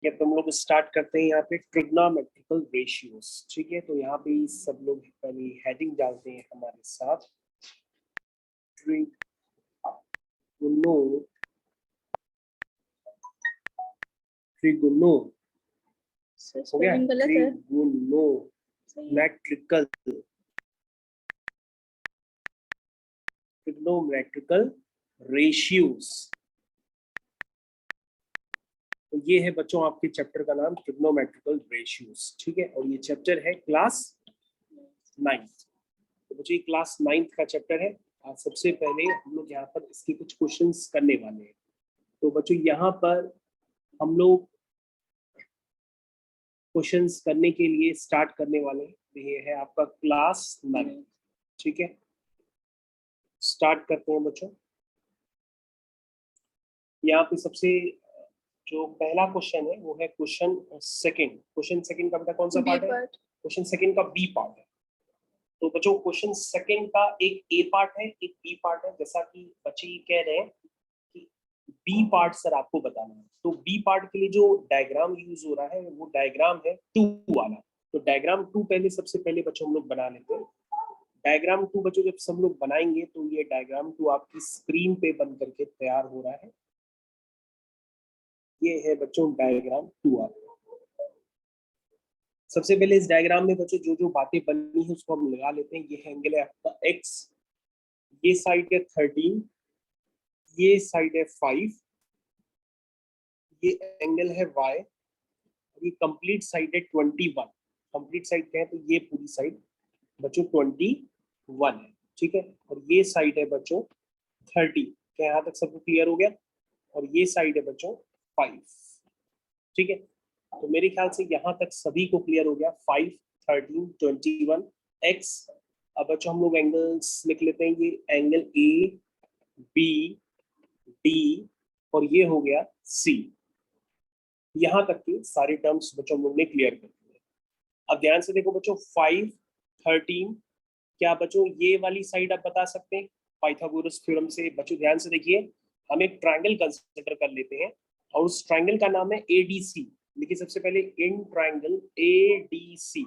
ये तुम लोग स्टार्ट करते हैं यहाँ पे ट्रिग्नोमेट्रिकल रेशियोज। ठीक है, तो यहाँ पे सब लोग पहले हेडिंग डालते हैं हमारे साथ, ट्रिग्नो ट्रिग्नो हो गया, ट्रिग्नोमेट्रिकल ट्रिग्नोमेट्रिकल रेशियोज। तो ये है बच्चों आपके चैप्टर का नाम ट्रिग्नोमेट्रिकल रेशियोज। ठीक है, और ये चैप्टर है क्लास 9th। तो बच्चों ये क्लास 9th का चैप्टर है। सबसे पहले हम लोग यहाँ पर इसके कुछ क्वेश्चंस करने वाले हैं। तो बच्चों यहाँ पर हम लोग क्वेश्चंस करने के लिए स्टार्ट करने वाले हैं। ये है आपका क्लास 9। ठीक है, स्टार्ट करते हैं बच्चों। यहाँ पे सबसे जो पहला क्वेश्चन है वो है क्वेश्चन सेकंड। क्वेश्चन सेकंड का बेटा कौन सा पार्ट है? क्वेश्चन सेकंड का बी पार्ट है। तो बच्चों क्वेश्चन सेकंड का एक ए पार्ट है, एक बी पार्ट है। जैसा कि बच्चे ये कह रहे हैं कि बी पार्ट सर आपको बताना है, तो बी पार्ट के लिए जो डायग्राम यूज हो रहा है वो डायग्राम है 2 वाला। तो डायग्राम 2 पहले सबसे पहले बच्चों हम लोग बना लेते हैं। डायग्राम 2 बच्चों जब सब लोग बनाएंगे तो ये डायग्राम 2 आपकी स्क्रीन पे बन करके तैयार हो रहा है। ये है बच्चों डायग्राम 2 आपका। सबसे पहले इस डायग्राम में बच्चों जो जो बातें बनी है उसको हम लगा लेते हैं। ये एंगल है आपका x, ये साइड है 13, ये साइड है 5, ये एंगल है y, और ये कंप्लीट साइड है 21। कंप्लीट साइड क्या है? तो ये पूरी साइड बच्चों 21 है। ठीक है, और ये साइड है बच्चों 30। क्या यहाँ तक सबको क्लियर हो गया? और ये साइड है बच्चों 5। ठीक है, तो मेरे ख्याल से यहाँ तक सभी को क्लियर हो गया। 5, 13, 21 x। अब बच्चों हम लोग एंगल्स लिख लेते हैं। ये एंगल ए, बी, डी और ये हो गया सी। यहाँ तक के सारे टर्म्स बच्चों हम लोग ने क्लियर कर दिए। अब ध्यान से देखो बच्चों, 5, 13, क्या बच्चों ये वाली साइड आप बता सकते हैं पाइथागोरस थ्योरम से? बच्चों ध्यान से देखिए, हम एक ट्रायंगल कंसीडर कर लेते हैं और उस ट्रायंगल का नाम है एडीसी। देखिए सबसे पहले इन ट्रायंगल एडीसी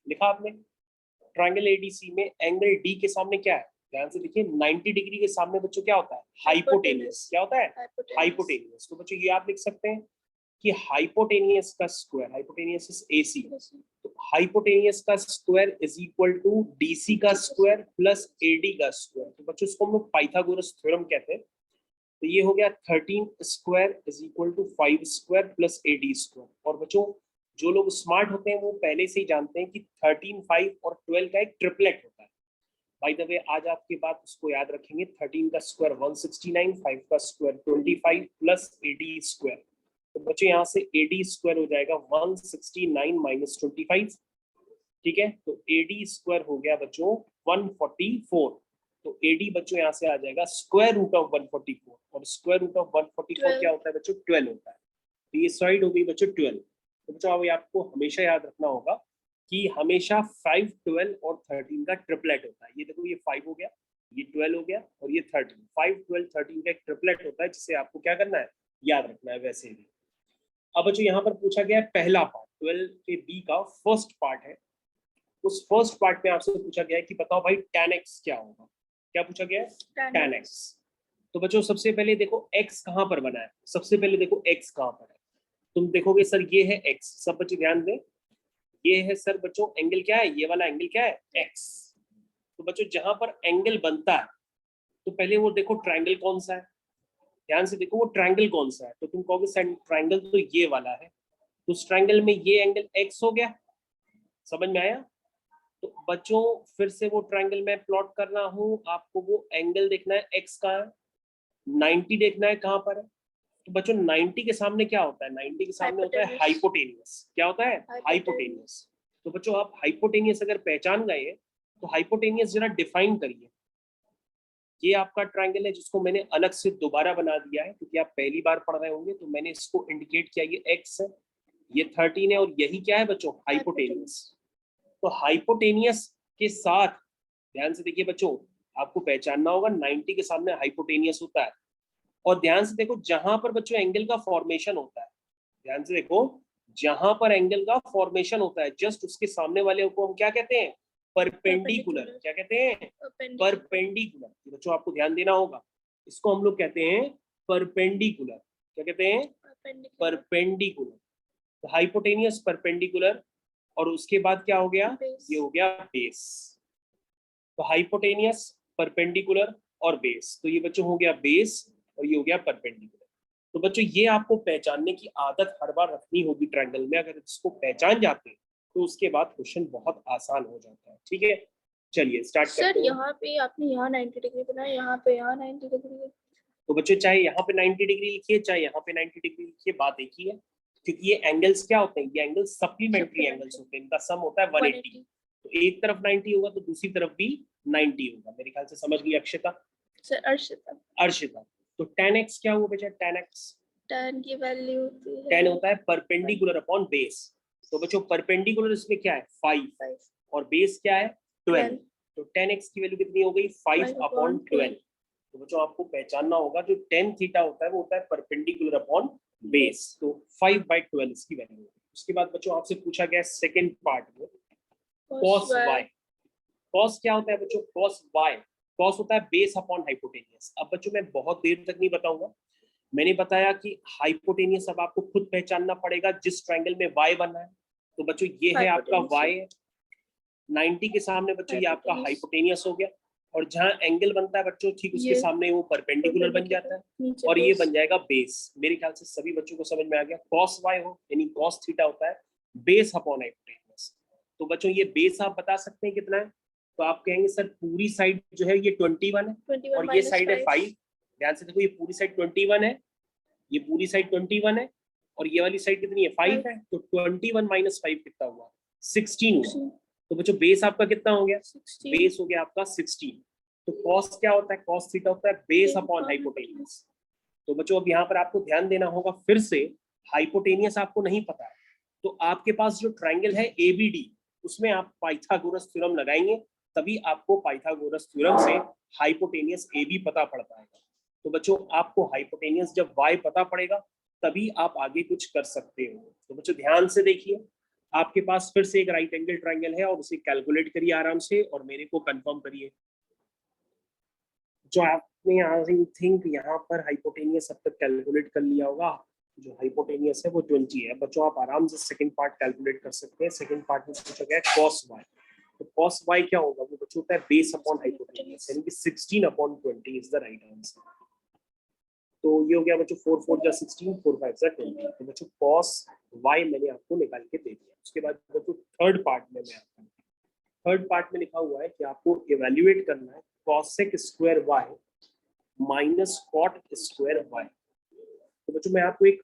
लिखा आपने। ट्रायंगल एडीसी में एंगल डी के सामने क्या है? ध्यान से देखिए, 90 डिग्री के सामने बच्चों क्या होता है? हाइपोटेनियस। क्या होता है? हाइपोटेनियस। तो बच्चों ये आप लिख सकते हैं कि हाइपोटेनियस का स्क्वायर, हाइपोटेनियस इज एसी, तो हाइपोटेनियस का square is equal to DC का स्क्वायर प्लस एडी का स्क्वायर। तो बच्चों इसको हम लोग पाइथागोरस थ्योरम कहते हैं। तो ये हो गया 13 square is equal to 5 square plus AD square. और बच्चों जो लोग स्मार्ट होते हैं वो पहले से ही जानते हैं कि 13, 5 और 12 का एक ट्रिपलेट होता है। बाय द वे आज आपके बाद उसको याद रखेंगे। 13 का स्क्वायर 169, 5 का स्क्वायर 25 प्लस एडी स्क्वायर। तो बच्चों यहाँ से एडी स्क्वायर हो जाएगा 169 माइनस 25। ठीक है, तो एडी स्क्वायर हो गया बच्चों 144। तो एडी बच्चों यहाँ से आ जाएगा स्क्वायर रूट ऑफ 144, और स्क्वायर रूट ऑफ 144 क्या होता है बच्चों? 12 होता है। तो ये साइड हो गई बच्चों 12। तो बच्चों अब आपको हमेशा याद रखना होगा कि हमेशा 5, 12 और 13 का ट्रिपलेट होता है। ये देखो, ये 5 हो गया, ये 12 हो गया और ये 13। 5, 12, 13 का एक ट्रिपलेट होता है जिसे आपको क्या करना है? याद रखना है वैसे भी। अब बच्चों यहाँ पर पूछा गया है पहला पार्ट, 12 के बी का फर्स्ट पार्ट है। उस फर्स्ट पार्ट में आपसे पूछा गया है कि बताओ भाई tan x क्या होगा। क्या पूछा गया है? tan x। तो बच्चों सबसे पहले देखो x कहाँ पर बना है। सबसे पहले देखो x कहाँ पर है। तुम देखोगे सर ये है x। सब बच्चे ध्यान दें, ये है सर बच्चों एंगल क्या है? ये वाला एंगल क्या है? x। तो बच्चों जहां पर एंगल बनता है तो पहले वो देखो ट्रायंगल कौन सा है। ध्यान से देखो वो ट्रायंगल कौन सा है। तो तुम कहोगे सर ट्रायंगल तो ये वाला है। तो उस ट्रायंगल में ये एंगल x हो गया। समझ में आया? तो बच्चों फिर से वो ट्रायंगल में प्लॉट कर रहा हूं, आपको वो एंगल देखना है x का है, 90 देखना है कहां पर है। तो बच्चों 90 के सामने क्या होता है? 90 के सामने होता है हाइपोटेनियस। क्या होता है? हाइपोटेनियस। तो बच्चों आप हाइपोटेनियस अगर पहचान गए हैं तो हाइपोटेनियस जरा डिफाइन करिए। ये आपका ट्रायंगल है जिसको मैंने अलग से दोबारा बना दिया है क्योंकि आप पहली बार पढ़ रहे होंगे, तो मैंने इसको इंडिकेट किया, ये x है, ये 13 है और यही क्या है बच्चों? हाइपोटेनियस। तो हाइपोटेनियस के साथ ध्यान से देखिए बच्चों, आपको पहचानना होगा 90 के सामने हाइपोटेनियस होता है। और ध्यान से देखो जहां पर बच्चों एंगल का फॉर्मेशन होता है ध्यान से देखो, जहां पर एंगल का फॉर्मेशन होता है जस्ट उसके सामने वाले को हम क्या कहते हैं, परपेंडिकुलर। क्या कहते हैं, परपेंडिकुलर। बच्चों आपको ध्यान देना होगा, इसको हम लोग कहते हैं परपेंडिकुलर। क्या कहते हैं, परपेंडिकुलर। हाइपोटेनियस, परपेंडिकुलर, और उसके बाद क्या हो गया, ये हो गया बेस। तो हाइपोटेनियस, परपेंडिकुलर और बेस, तो ये बच्चों हो गया बेस और ये हो गया परपेंडिकुलर। तो बच्चों ये आपको पहचानने की आदत हर बार रखनी होगी ट्रायंगल में। अगर इसको पहचान जाते हैं तो उसके बाद क्वेश्चन बहुत आसान हो जाता है। ठीक है, चलिए स्टार्ट करते हैं। सर यहाँ पे आपने यहाँ 90 डिग्री बनाया, यहाँ पे यहाँ 90 डिग्री। तो बच्चों चाहे यहाँ पे 90 डिग्री लिखिए चाहे यहाँ पे 90 डिग्री लिखिए, बात एक ही है, क्योंकि ये एंगल्स क्या होते हैं, ये एंगल्स सप्लीमेंट्री एंगल्स होते हैं, इनका सम होता है 180। तो एक तरफ 90 होगा तो दूसरी तरफ भी 90 होगा। मेरे ख्याल से समझ गई अक्षिता? सर अर्शिता। अर्शिता, तो tan x क्या हुआ बेटा, tan x, tan की वैल्यू होती है, tan होता है परपेंडिकुलर अपॉन बेस। तो बच्चों परपेंडिकुलर इसमें क्या है 5 और बेस क्या है 12। तो tan x की वैल्यू कितनी हो गई 5 अपॉन 12। तो बच्चों आपको पहचानना होगा जो tan थीटा होता है वो होता है परपेंडिकुलर अपॉन बेस। तो 5/12 इसकी वैल्यू है। उसके बाद बच्चों आपसे पूछा गया सेकंड पार्ट में cos y। cos क्या होता है बच्चों, cos y, cos होता है बेस अपॉन हाइपोटेनियस। अब बच्चों मैं बहुत देर तक नहीं बताऊंगा, मैंने बताया कि हाइपोटेनियस अब आपको खुद पहचानना पड़ेगा जिस ट्रायंगल में y बना है। तो बच्चों ये है आपका y, 90 के सामने बच्चों ये आपका हाइपोटेनियस हो गया, और जहां एंगल बनता है बच्चों ठीक उसके सामने वो परपेंडिकुलर बन जाता है और ये बन जाएगा बेस। मेरे ख्याल से सभी बच्चों को समझ में आ गया। cos y हो यानी cos थीटा होता है बेस अपॉन हाइपोटेनियस। तो बच्चों ये बेस आप बता सकते हैं कितना है, तो आप कहेंगे सर पूरी साइड जो है ये 21 है और ये साइड है 5। ध्यान से देखो, ये पूरी साइड 21 है, ये पूरी साइड 21 है और ये वाली साइड कितनी है 5 है। तो 21 - 5 कितना हुआ 16 हुआ। तो बच्चों बेस आपका कितना हो गया, बेस हो गया आपका 16। तो cos क्या होता है, cos थीटा होता है बेस अपॉन हाइपोटेनियस। तो बच्चों अब यहाँ पर आपको ध्यान देना होगा, फिर से हाइपोटेनियस आपको नहीं पता है तो आपके पास जो ट्रायंगल है ABD उसमें आप पाइथागोरस थ्योरम लगाएंगे, तभी आपको पाइथागोरस थ्योरम से हाइपोटेनियस AB पता पड़ पाएगा। तो बच्चों आपको हाइपोटेनियस जब y पता पड़ेगा तभी आप आगे कुछ कर सकते हो। तो बच्चों ध्यान से देखिए, आपके पास फिर से एक राइट एंगल ट्रायंगल है और उसे कैलकुलेट करिए आराम से और मेरे को कंफर्म करिए। जो आपने आई थिंक यहाँ पर हाइपोटेनियस अब तक कैलकुलेट कर लिया होगा, जो हाइपोटेनियस है वो 20 है। बच्चों आप आराम से सेकंड पार्ट कैलकुलेट कर सकते हैं। सेकंड पार्ट में पूछा गया है cos y। तो cos y क्या होगा, वो बच्चों होता है बेस अपॉन हाइपोटेनियस, यानी कि 16/20 इज द राइट आंसर। तो ये हो गया बच्चों 4 4 जा 16, 4 5 जा 20। तो बच्चों cos y मैंने आपको निकाल के दे दिया। उसके बाद बच्चों थर्ड पार्ट में मैं आता हूँ। थर्ड पार्ट में लिखा हुआ है कि आपको इवेल्युएट करना है cosec square y minus cot square y। तो बच्चों मैं आपको एक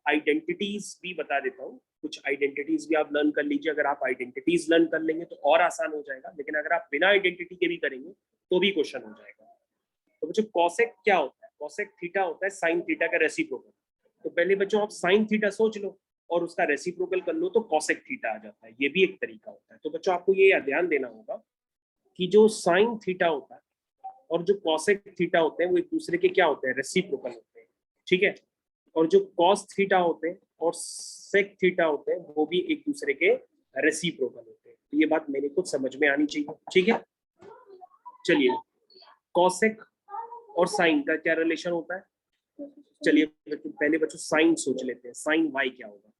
आइडेंटिटीज भी बता देता हूँ, कुछ आइडेंटिटीज भी आप लर्न कर लीजिए। अगर आप आइडेंटिटीज लर्न कर लेंगे तो और आसान हो जाएगा, लेकिन अगर आप बिना आइडेंटिटी के भी करेंगे तो भी क्वेश्चन हो जाएगा। तो बच्चों cosec क्या होता है, cosec थीटा होता है sin थीटा का रेसिप्रोकल। तो पहले बच्चों आप sin थीटा सोच लो और उसका रेसिप्रोकल कर लो तो cosec थीटा आ जाता है। ये भी एक तरीका होता है। तो बच्चों आपको ये ध्यान देना होगा कि जो sin थीटा होता है और जो cosec थीटा होते हैं वो एक दूसरे के क्या होते हैं, रेसिप्रोकल होते हैं। ठीक है, और जो cos थीटा होते हैं और sec थीटा होते हैं वो भी एक दूसरे के रेसिप्रोकल होते हैं। तो ये बात मेरे को समझ में आनी चाहिए। ठीक है, चलिए cosec और साइन का क्या रिलेशन होता है, चलिए पहले बच्चों साइन सोच लेते हैं। साइन y क्या होगा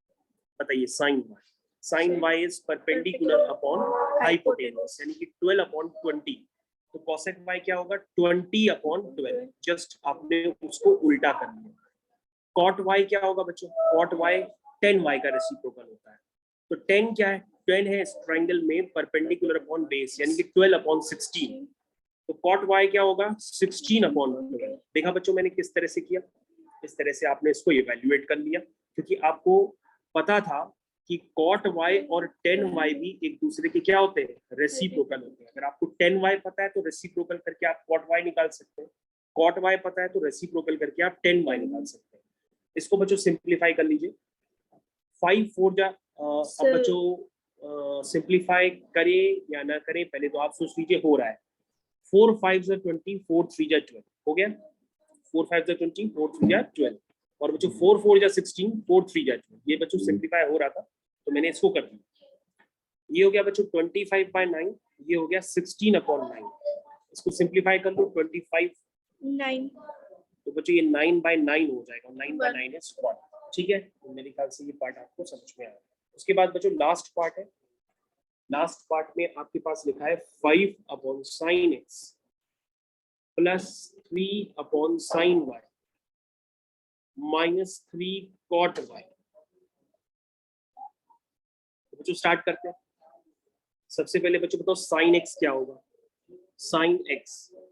बताइए, sine y, sine y is perpendicular upon hypotenuse यानी कि 12/20। तो cosec y क्या होगा 20/12, जस्ट आपने उसको उल्टा कर लिया। cot y क्या होगा बच्चों, cot y tan y का रेसिप्रोकल होता है। तो tan क्या है, tan है इस ट्रायंगल में परपेंडिकुलर अपॉन बेस यानी कि 12/16। तो cot y क्या होगा 16/12। देखा बच्चों मैंने किस तरह से किया, इस तरह से आपने इसको इवैल्यूएट कर लिया, क्योंकि आपको पता था कि cot y और tan y भी एक दूसरे के क्या होते हैं, रेसिप्रोकल होते हैं। अगर आपको tan y पता है तो रेसिप्रोकल करके आप cot y निकाल सकते हैं, cot y पता है तो रेसिप्रोकल करके आप tan y निकाल सकते हैं। इसको बच्चों सिंप्लीफाई कर लीजिए। 5 4 जा अब बच्चों सिंप्लीफाई करें या ना करें पहले तो आप सोच लीजिए, हो रहा है 4 5 जा 20, 4 3 जा 12 हो गया। 4 5 जा 20, 4 3 जा 12। और बच्चों 4 4 जा 16, 4 3 जा 12, ये बच्चों सिंप्लीफाई हो रहा था तो मैंने इसको कर दिया। ये हो गया बच्चों 25/9, ये हो गया 16/9, इसको सिंप्लीफाई कर लो 25, 9 तो बच्चों ये 9/9 हो जाएगा, 9/9 है स्क्वायर। ठीक है, तो मेरे ख्याल से ये पार्ट आपको समझ में आया। उसके बाद बच्चों लास्ट पार्ट है, लास्ट पार्ट में आपके पास लिखा है 5/sin x plus 3/sin y minus 3 cot y। तो बच्चों स्टार्ट करते हैं। सबसे पहले बच्चों बताओ sin x क्या होगा, sin x,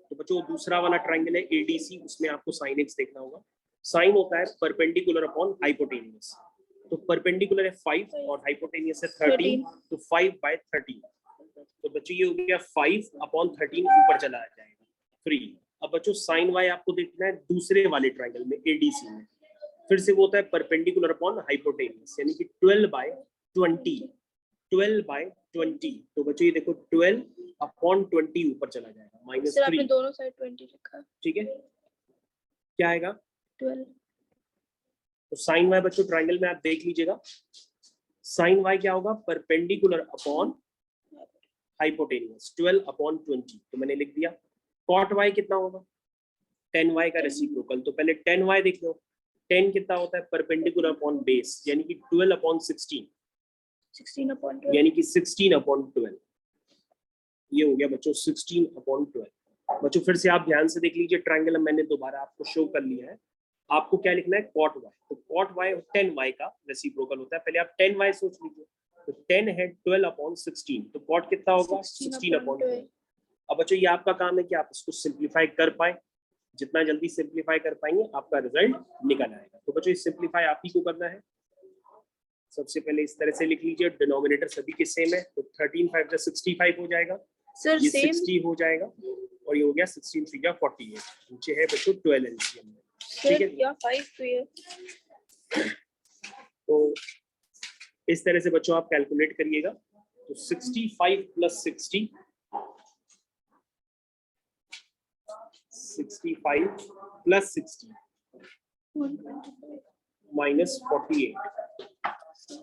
तो बच्चों दूसरा वाला ट्रायंगल है ADC, उसमें आपको sin x देखना होगा। sin होता है परपेंडिकुलर अपॉन हाइपोटेनियस, तो परपेंडिकुलर है 5 और हाइपोटेनियस है 13, तो 5/13, तो बच्चों ये हो गया 5/13 ऊपर चला जाएगा 3। अब बच्चों sin y आपको देखना है दूसरे वाले ट्रायंगल में ADC में, फिर से वो होता है परपेंडिकुलर अपॉन हाइपोटेनियस, यानी कि 12/20, 12/20, तो बच्चों ये देखो 12/20 ऊपर चला जाएगा माइनस सर आपने 3। दोनों साइड 20 लिखा। ठीक है, क्या आएगा 12 तो sin y बच्चों ट्रायंगल में आप देख लीजिएगा, sin y क्या होगा परपेंडिकुलर अपॉन हाइपोटेनियस 12/20, तो मैंने लिख दिया। cot y कितना होगा 10y का रेसिप्रोकल, तो पहले 10y देख लो, 10 कितना होता है परपेंडिकुलर अपॉन बेस, यानी कि 12/16, 16/12 यानी कि 16/12, ये हो गया बच्चों 16/12। बच्चों फिर से आप ध्यान से देख लीजिए, ट्रायंगल मैंने दोबारा आपको शो कर लिया है। आपको क्या लिखना है cot y, तो cot y 10y का रेसिप्रोकल होता है, पहले आप 10y सोच लीजिए, तो 10 है 12/16, तो cot कितना होगा 16/12। अब बच्चों ये आपका काम है कि आप इसको सिंप्लीफाई कर पाए, जितना जल्दी सिंप्लीफाई कर पाएंगे आपका रिजल्ट निकल आएगा। तो बच्चों सिंप्लीफाई आप ही को करना है। सबसे पहले इस तरह से लिख लीजिए, डिनोमिनेटर सभी के सेम है, तो 13 5 65 हो जाएगा, सर ये सेम 60 हो जाएगा, और ये हो गया 16 3 48, नीचे है बच्चों 12 एलसीएम में। ठीक है, या 5 तो ये तो इस तरह से बच्चों आप कैलकुलेट करिएगा, तो 65 + 60, 65 + 60 माइनस 48,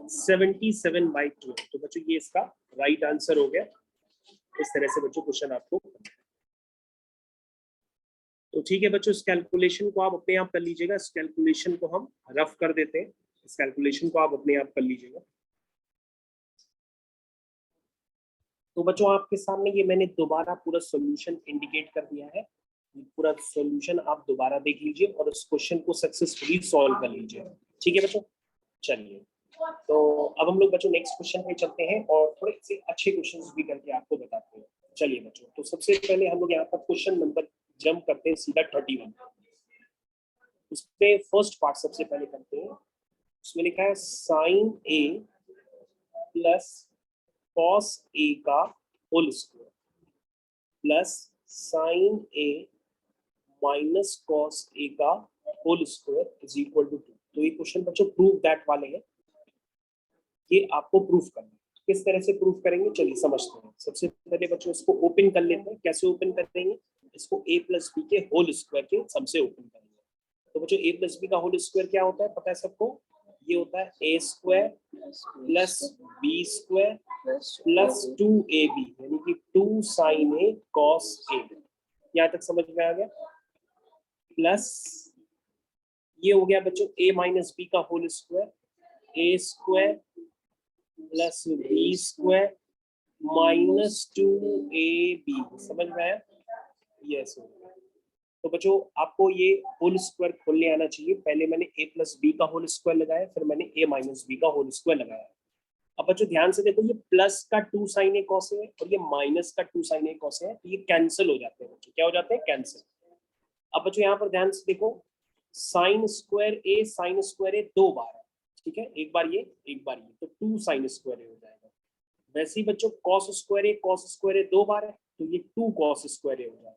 77/12, तो बच्चों ये इसका राइट आंसर हो गया। इस तरह से बच्चों क्वेश्चन आपको, तो ठीक है बच्चों, इस कैलकुलेशन को आप अपने आप कर लीजिएगा, इस कैलकुलेशन को हम रफ कर देते हैं, इस कैलकुलेशन को आप अपने आप कर लीजिएगा। तो बच्चों आपके सामने ये मैंने दोबारा पूरा सॉल्यूशन इंडिकेट कर दिया है, पूरा सॉल्यूशन आप दोबारा देख लीजिए और इस क्वेश्चन को सक्सेसफुली सॉल्व कर लीजिए। ठीक है बच्चों, चलिए तो अब हम लोग बच्चों नेक्स्ट क्वेश्चन पे चलते हैं और थोड़े से अच्छे क्वेश्चंस भी करके आपको बताते हैं। चलिए बच्चों, तो सबसे पहले हम लोग यहाँ पर क्वेश्चन नंबर जंप करते हैं सीधा 31, उसपे फर्स्ट पार्ट सबसे पहले करते हैं। उसमें लिखा है sin a plus cos a का whole square plus sin a minus cos a का whole square is equal to 2। तो ये क्वेश्चन बच्चों प्रूव दैट वाले हैं, ये आपको प्रूफ करना है। किस तरह से प्रूफ करेंगे चलिए समझते हैं। सबसे पहले बच्चों इसको ओपन कर लेते हैं। कैसे ओपन करेंगे, इसको a + b के होल स्क्वायर के सम से ओपन करेंगे। तो बच्चों a + b का होल स्क्वायर क्या होता है पता है सबको, ये होता है a² + b² + 2ab, यानी कि 2 sin a cos a। यहाँ तक समझ में आ गया। प्लस ये हो गया बच्चों a - b का whole square, a² + b² - 2ab। समझ में आया? यस। तो बच्चों आपको ये होल स्क्वायर खोलने आना चाहिए। पहले मैंने a + b का होल स्क्वायर लगाया, फिर मैंने a - b का होल स्क्वायर लगाया। अब बच्चों ध्यान से देखो, ये प्लस का 2 sin a cos a और ये माइनस का 2 sin a cos a है, तो ये कैंसिल हो जाते हैं बच्चों। क्या हो जाते हैं? कैंसिल। अब बच्चों यहाँ पर ध्यान से देखो, sin² a दो बार है, ठीक है, एक बार ये एक बार ये, तो 2 sin² a हो जाएगा। वैसे ही बच्चों cos² a दो बार है, तो ये 2 cos² a हो जाएगा।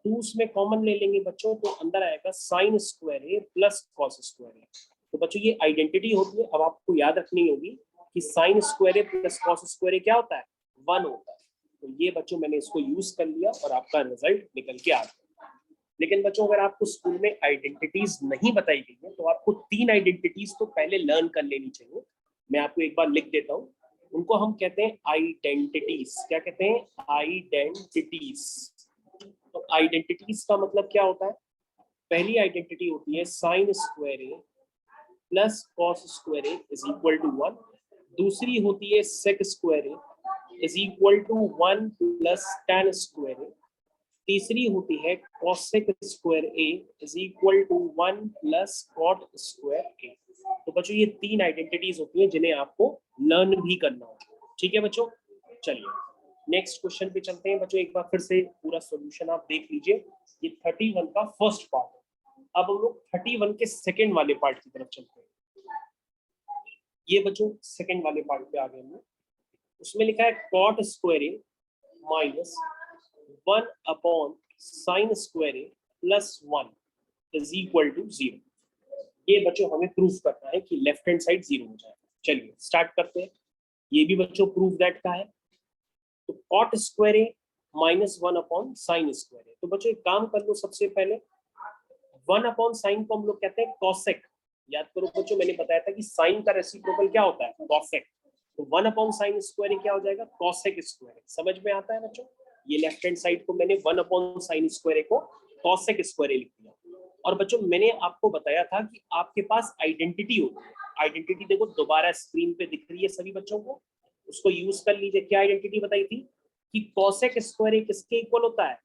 2 उसमें कॉमन ले लेंगे बच्चों, तो अंदर आएगा sin² a + cos² a। तो बच्चों ये आइडेंटिटी होती है। अब आपको याद रखनी होगी कि sin² a + cos² a क्या होता है? 1 होता है। तो ये बच्चों मैंने इसको यूज कर लिया और आपका रिजल्ट निकल के आ गया। लेकिन बच्चों अगर आपको स्कूल में आइडेंटिटीज नहीं बताई गई है तो आपको 3 आइडेंटिटीज तो पहले लर्न कर लेनी चाहिए। मैं आपको एक बार लिख देता हूँ, उनको हम कहते हैं आइडेंटिटीज। क्या कहते हैं? आइडेंटिटीज। तो आइडेंटिटीज का मतलब क्या होता है? पहली आइडेंटिटी होती है sine square A plus cos square A is equal to 1। दूसरी होती है sec square A is equal to 1 plus tan square A. तीसरी होती है cosec square A is equal to 1 plus cot square A. तो बच्चों ये 3 आइडेंटिटीज होती हैं जिन्हें आपको लर्न भी करना होगा। ठीक है बच्चों, चलिए नेक्स्ट क्वेश्चन पे चलते हैं। बच्चों एक बार फिर से पूरा सॉल्यूशन आप देख लीजिए। ये 31 का फर्स्ट पार्ट है। अब हम लोग 31 के सेकंड वाले पार्ट की तरफ चलते हैं। ये बच्चों सेकंड वाले पार्ट पे आ गए हम लोग। उसमें लिखा है cot square A minus 1 upon sine square A plus 1 is equal to 0। ये बच्चों हमें प्रूफ करना है कि लेफ्ट हैंड साइड 0 हो जाएगा। चलिए स्टार्ट करते हैं। ये भी बच्चों प्रूफ दैट का है। तो cot square A minus 1 upon sine square A. तो बच्चों एक काम कर लो, सबसे पहले 1 अपॉन साइन को हम लोग कहते हैं कॉसेक। याद करो बच्चों, मैंने बताया था कि साइन का रेसिप्रोकल क्या होता है? कॉसेक। तो 1 अपॉन साइन स्क्वायर क्या हो जाएगा? Cosec square. समझ में आता है बच्चों? ये लेफ्ट हैंड साइड को मैंने 1 अपॉन साइन स्क्वायर को कॉसेक स्क्वायर लिख दिया। और बच्चों मैंने आपको बताया था कि आपके पास आइडेंटिटी होती है। आइडेंटिटी देखो दोबारा स्क्रीन पे दिख रही है सभी बच्चों को, उसको यूज कर लीजिए। क्या आइडेंटिटी बताई थी कि कॉसेक स्क्वायर किसके इक्वल होता है?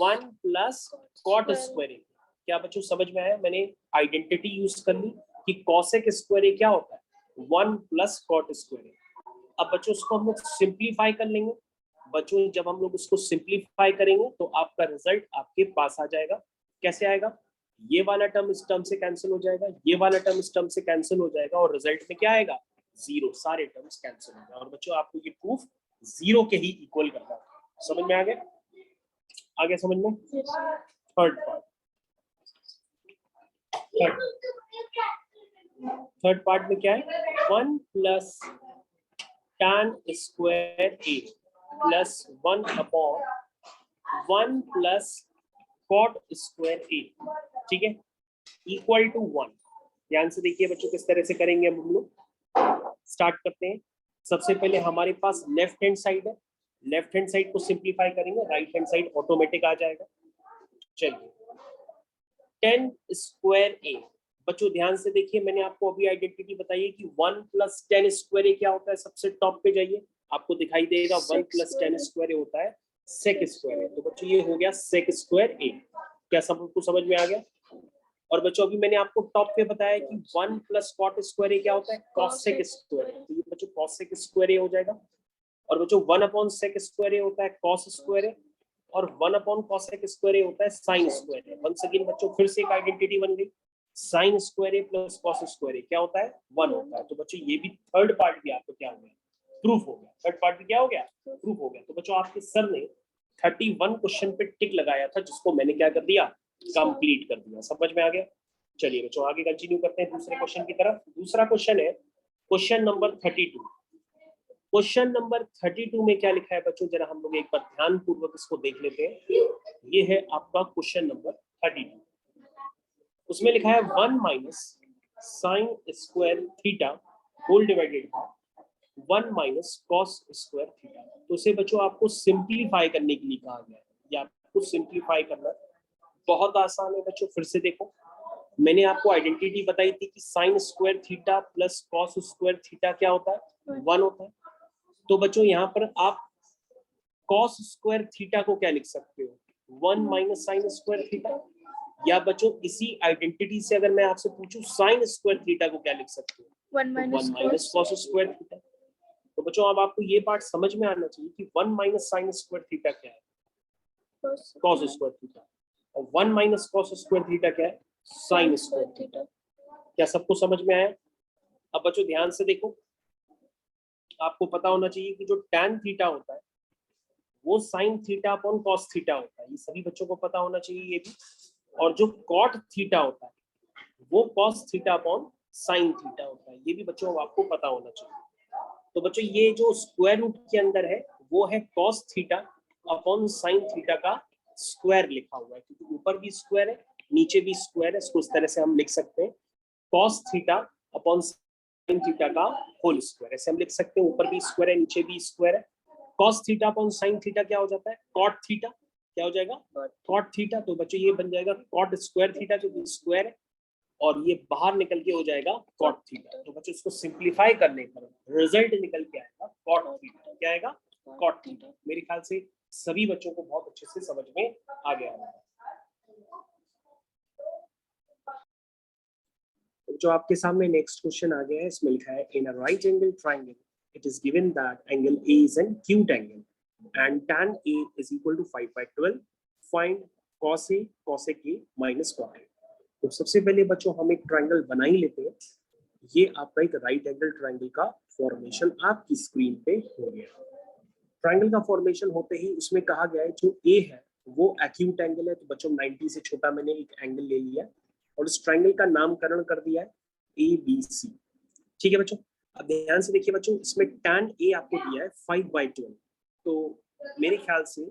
1 प्लस कॉट स्क्वायर। क्या बच्चों समझ में आया? मैंने आइडेंटिटी यूज कर ली कि कॉसेक स्क्वायर क्या होता है? 1 प्लस कॉट स्क्वायर। अब बच्चों उसको हम लोग सिंप्लीफाई कर लेंगे। बच्चों जब हम लोग उसको सिंप्लीफाई करेंगे तो आपका रिजल्ट आपके पास आ जाएगा। कैसे आएगा? ये वाला टर्म इस टर्म से कैंसिल हो जाएगा, ये वाला टर्म इस टर्म से कैंसिल हो जाएगा और रिजल्ट में क्या आएगा? 0। सारे टर्म्स कैंसिल हो जाएगा। और बच्चों आपको ये प्रूफ 0 के ही इक्वल करना है। समझ में आ गया? आ गया समझ में? Third part. थर्ड पार्ट में क्या है? 1 plus tan square A plus 1 upon 1 plus cot square A. ठीक है, इक्वल टू 1। ध्यान से देखिए बच्चों किस तरह से करेंगे हम लोग। स्टार्ट करते हैं। सबसे पहले हमारे पास लेफ्ट हैंड साइड है, लेफ्ट हैंड साइड को सिंप्लीफाई करेंगे, राइट हैंड साइड ऑटोमेटिक आ जाएगा। चलिए tan स्क्वायर ए। बच्चों ध्यान से देखिए, मैंने आपको अभी आइडेंटिटी बताई है कि 1 प्लस tan स्क्वायर ए क्या होता है? सबसे टॉप पे जाइए, आपको दिखाई देगा 1 प्लस tan स्क्वायर ए होता है सेक स्क्वायर ए। तो बच्चों ये हो गया सेक स्क्वायर ए। क्या सबको समझ में आ गया? और बच्चों अभी मैंने आपको टॉप पे बताया कि 1 प्लस कॉट स्क्वायर ए क्या होता है? Cosec square. तो ये बच्चों कॉसेक स्क्वायर ए हो जाएगा। और बच्चों 1 अपॉन सेक स्क्वायर ए होता है कॉस स्क्वायर ए, और 1 अपॉन कॉसेक स्क्वायर ए होता है साइन स्क्वायर ए। वंस अगेन बच्चों फिर से एक आइडेंटिटी बन गई, sign square A plus cos square ए क्या होता है? 1 होता है। तो बच्चों ये भी थर्ड पार्ट भी आपको क्या हो गया? प्रूफ हो गया। थर्ड पार्ट भी क्या हो गया? प्रूफ हो गया। तो बच्चों आपके सर ने 31 क्वेश्चन पे टिक लगाया था, जिसको मैंने क्या कर दिया? कंप्लीट कर दिया। समझ में आ गया? चलिए बच्चों आगे कंटिन्यू करते हैं दूसरे क्वेश्चन की तरफ। दूसरा क्वेश्चन है क्वेश्चन नंबर 32। क्वेश्चन नंबर 32 में क्या लिखा है बच्चों? जरा हम लोग एक बार ध्यान पूर्वक इसको देख लेते हैं। ये है आपका क्वेश्चन नंबर 32। उसमें लिखा है 1 minus sine square theta whole divided by 1 minus cos square theta. तो इसे बच्चों आपको सिंप्लीफाई करने के लिए कहा गया है। या आपको सिंप्लीफाई करना बहुत आसान है बच्चों। फिर से देखो, मैंने आपको आइडेंटिटी बताई थी कि sign square theta plus cos square theta क्या होता है? 1 होता है। तो बच्चों यहाँ पर आप कॉस स्क्वायर थीटा को क्या लिख सकते हो? 1 माइनस साइन स्क्वायर थीटा। या बच्चों इसी आइडेंटिटी से अगर मैं आपसे पूछूं साइन स्क्वायर थीटा को क्या लिख सकते हो? 1 माइनस कॉस स्क्वायर थीटा। तो बच्चों अब आपको ये पार्ट समझ में आना चाहिए कि 1 माइनस साइन स्क्वायर थीटा क्या है? Cos square theta. और 1 माइनस कॉस स्क्वायर थीटा क्या है? Sine square theta. क्या सबको समझ में आया? अब बच्चों ध्यान से देखो, आपको पता होना चाहिए कि जो tan थीटा होता है वो sine theta upon cos theta होता है। ये सभी बच्चों को पता होना चाहिए ये भी। और जो कॉट थीटा होता है वो cos theta upon sine theta होता है। ये भी बच्चों को आपको पता होना चाहिए। तो बच्चों ये जो स्क्वायर रूट के अंदर है वो है cos theta upon sine theta का स्क्वायर लिखा हुआ है, क्योंकि ऊपर भी स्क्वायर है नीचे भी स्क्वायर है, इसको इस तरह से हम लिख सकते हैं cos theta upon sin theta का होल स्क्वायर, ऐसे हम लिख सकते हैं, ऊपर भी स्क्वायर है नीचे भी स्क्वायर है। cos theta upon sin theta क्या हो जाता है, cot थीटा, क्या हो जाएगा cot थीटा। तो बच्चों ये बन जाएगा cot स्क्वायर थीटा, जो स्क्वायर है, और ये बाहर निकल के हो जाएगा cot थीटा। तो बच्चों इसको सिंप्लीफाई करने पर रिजल्ट निकल के आएगा cot थीटा, क्या आएगा cot थीटा। मेरे ख्याल से सभी बच्चों को बहुत अच्छे से समझ में आ गया है। जो आपके सामने नेक्स्ट क्वेश्चन आ गया है, इसमें लिखा है in a right angle triangle it is given that angle A is an acute angle and tan A is equal to 5/12, find cos A cosec A minus cot A। तो सबसे पहले बच्चों हम एक ट्रायंगल बना ही लेते हैं। ये आपका एक राइट एंगल ट्रायंगल का फॉर्मेशन आपकी स्क्रीन पे हो गया। ट्रायंगल का फॉर्मेशन होते ही उसमें कहा गया है जो A है वो एक्यूट एंगल है, तो बच्चों 90 से छोटा मैंने एक एंगल ले लिया और इस ट्रायंगल का नामकरण कर दिया है ABC। ठीक है बच्चों, अब ध्यान से देखिए बच्चों, इसमें tan A आपको दिया है 5/12, तो मेरे ख्याल से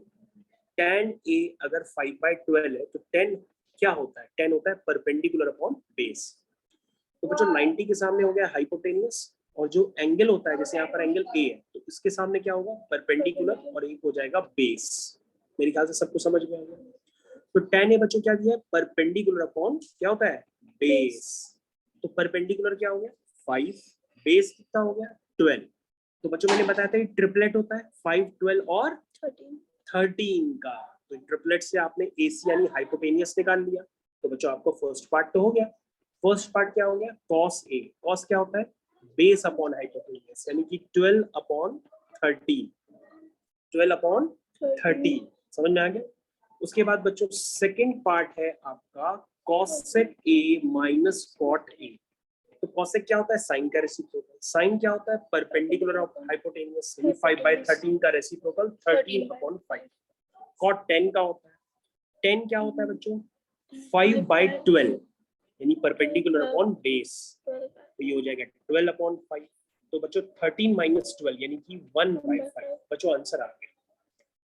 tan A अगर 5/12 है तो 10 क्या होता है, 10 होता है परपेंडिकुलर अपॉन बेस। तो बच्चों 90 के सामने हो गया हाइपोटेनियस, और जो एंगल होता है जैसे यहाँ पर एंगल A है तो इसके सामने क्या होगा परपेंडिकुलर, और एक हो जाएगा बेस। मेरे ख्याल से सबको समझ में आ गया। तो tan A बच्चों क्या दिया है परपेंडिकुलर अपॉन क्या होता है बेस। तो परपेंडिकुलर क्या हो गया 5, बेस कितना हो गया 12। तो बच्चों मैंने बताया था ट्रिपलेट होता है 5, 12 और 13 का। तो ट्रिपलेट से आपने AC यानी हाइपोटेनियस निकाल लिया। तो बच्चों आपको फर्स्ट पार्ट तो हो गया। फर्स्ट पार्ट क्या हो गया cos A, cos क्या होता है बेस अपॉन हाइपोटेनियस, यानी कि 12 अपॉन 13, 12 अपॉन 13, समझ में आ गया। उसके बाद बच्चों सेकंड पार्ट है आपका cosec A minus cot A। तो cosec क्या होता है साइन का रेसिप्रोकल, साइन क्या होता है परपेंडिकुलर ऑफ हाइपोटेनियस, यानी 5/13 का रेसिप्रोकल 13 अपॉन 5। cot 10 का होता है, 10 क्या होता है बच्चों 5/12 यानी परपेंडिकुलर अपॉन बेस, तो ये हो जाएगा 12 अपॉन 5। तो बच्चों 13 माइनस 12 यानी कि 1/5। बच्चों आंसर आ गया।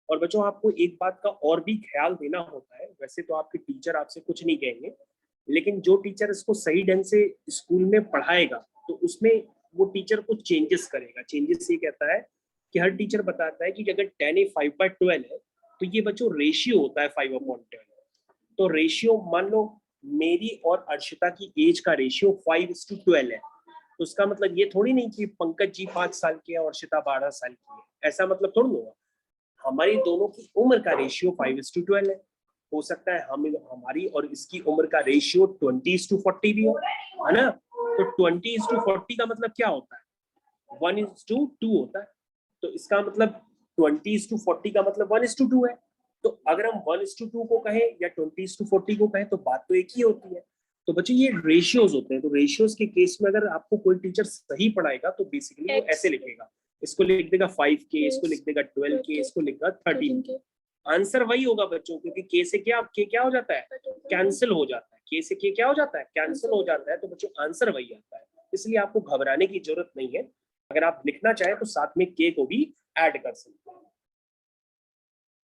और बच्चों आपको एक बात का और भी ख्याल देना होता है, वैसे तो आपके टीचर आपसे कुछ नहीं कहेंगे, लेकिन जो टीचर इसको सही ढंग से स्कूल में पढ़ाएगा तो उसमें वो टीचर कुछ चेंजेस करेगा। चेंजेस ये कहता है कि हर टीचर बताता है कि अगर tan A 5/12 है तो ये बच्चों रेशियो होता है 5/12। तो रेशियो मान लो मेरी और अर्शिता की एज का रेशियो 5:12 है, तो उसका मतलब ये थोड़ी नहीं कि पंकज जी 5 साल के हैं और अर्शिता 12 साल की है, ऐसा मतलब थोड़ा होगा। हमारी दोनों की उम्र का रेशियो 5:12 है। हो सकता है हमारी और इसकी उम्र का रेशियो 20:40 भी हो, है ना। तो 20:40 का मतलब क्या होता है 1:2 होता है। तो इसका मतलब 20:40 का मतलब 1:2 है। तो अगर हम 1:2 को कहें या 20:40 को कहें तो बात तो एक ही होती है। तो बच्चों ये रेशियोज होते हैं। तो रेशियोज के केस में अगर आपको कोई टीचर सही पढ़ाएगा तो बेसिकली वो ऐसे लिखेगा, इसको लिख देगा 5K, इसको लिख देगा 12K, इसको लिखेगा 13K। आंसर वही होगा बच्चों, क्योंकि K से क्या हो जाता है कैंसिल हो जाता है, K से K क्या हो जाता है कैंसिल हो जाता है। तो बच्चों आंसर वही आता है, इसलिए आपको घबराने की जरूरत नहीं है। अगर आप लिखना चाहें तो साथ में K को भी ऐड कर सकते हैं।